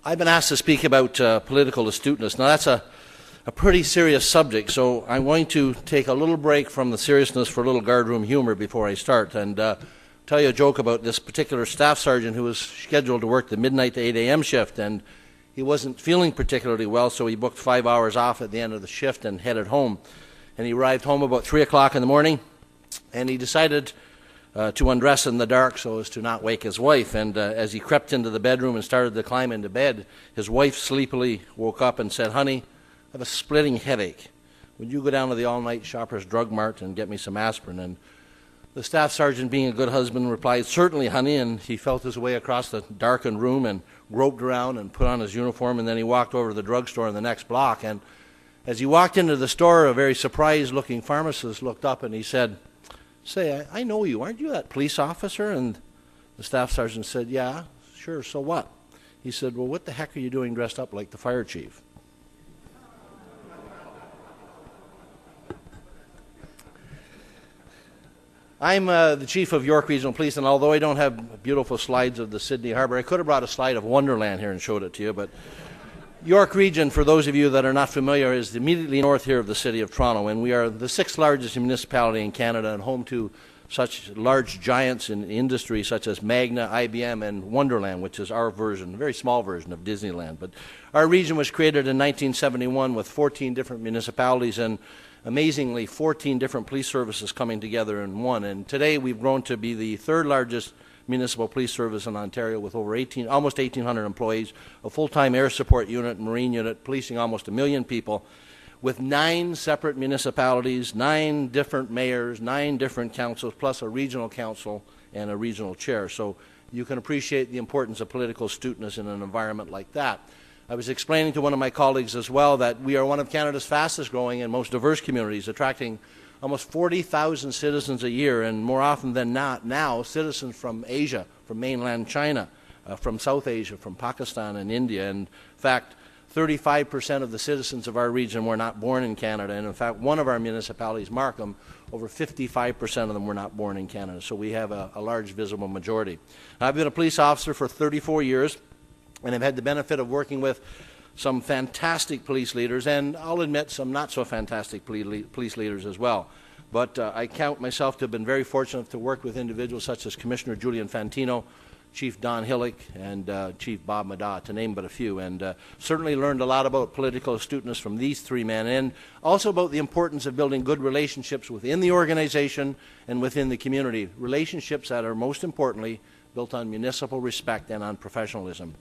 I've been asked to speak about political astuteness. Now that's a pretty serious subject, so I'm going to take a little break from the seriousness for a little guardroom humor before I start and tell you a joke about this particular staff sergeant who was scheduled to work the midnight to 8 a.m. shift, and he wasn't feeling particularly well, so he booked 5 hours off at the end of the shift and headed home. And he arrived home about 3 o'clock in the morning, and he decided to undress in the dark so as to not wake his wife. And as he crept into the bedroom and started to climb into bed, his wife sleepily woke up and said, "Honey, I have a splitting headache. Would you go down to the all-night Shoppers Drug Mart and get me some aspirin?" And the staff sergeant, being a good husband, replied, "Certainly, honey," and he felt his way across the darkened room and groped around and put on his uniform, and then he walked over to the drugstore in the next block. And as he walked into the store, a very surprised-looking pharmacist looked up and he said, "Say, I know you. Aren't you that police officer?" And the staff sergeant said, "Yeah, sure, so what?" He said, "Well, what the heck are you doing dressed up like the fire chief?" I'm the chief of York Regional Police, and although I don't have beautiful slides of the Sydney Harbour, I could have brought a slide of Wonderland here and showed it to you, but York Region, for those of you that are not familiar, is immediately north here of the city of Toronto, and we are the sixth largest municipality in Canada and home to such large giants in industry such as Magna, IBM, and Wonderland, which is our version, a very small version of Disneyland. But our region was created in 1971 with 14 different municipalities and amazingly 14 different police services coming together in one. And today we've grown to be the third largest municipal police service in Ontario with over almost 1,800 employees, a full-time air support unit, marine unit, policing almost 1 million people, with 9 separate municipalities, 9 different mayors, 9 different councils, plus a regional council and a regional chair. So you can appreciate the importance of political astuteness in an environment like that. I was explaining to one of my colleagues as well that we are one of Canada's fastest growing and most diverse communities, attracting almost 40,000 citizens a year, and more often than not now, citizens from Asia, from mainland China, from South Asia, from Pakistan and India. And in fact, 35% of the citizens of our region were not born in Canada, and in fact, one of our municipalities, Markham, over 55% of them were not born in Canada, so we have a large visible majority. I've been a police officer for 34 years, and I've had the benefit of working with some fantastic police leaders, and I'll admit some not so fantastic police leaders as well. But I count myself to have been very fortunate to work with individuals such as Commissioner Julian Fantino, Chief Don Hillick, and Chief Bob Mada, to name but a few, and certainly learned a lot about political astuteness from these 3 men, and also about the importance of building good relationships within the organization and within the community, relationships that are most importantly built on municipal respect and on professionalism.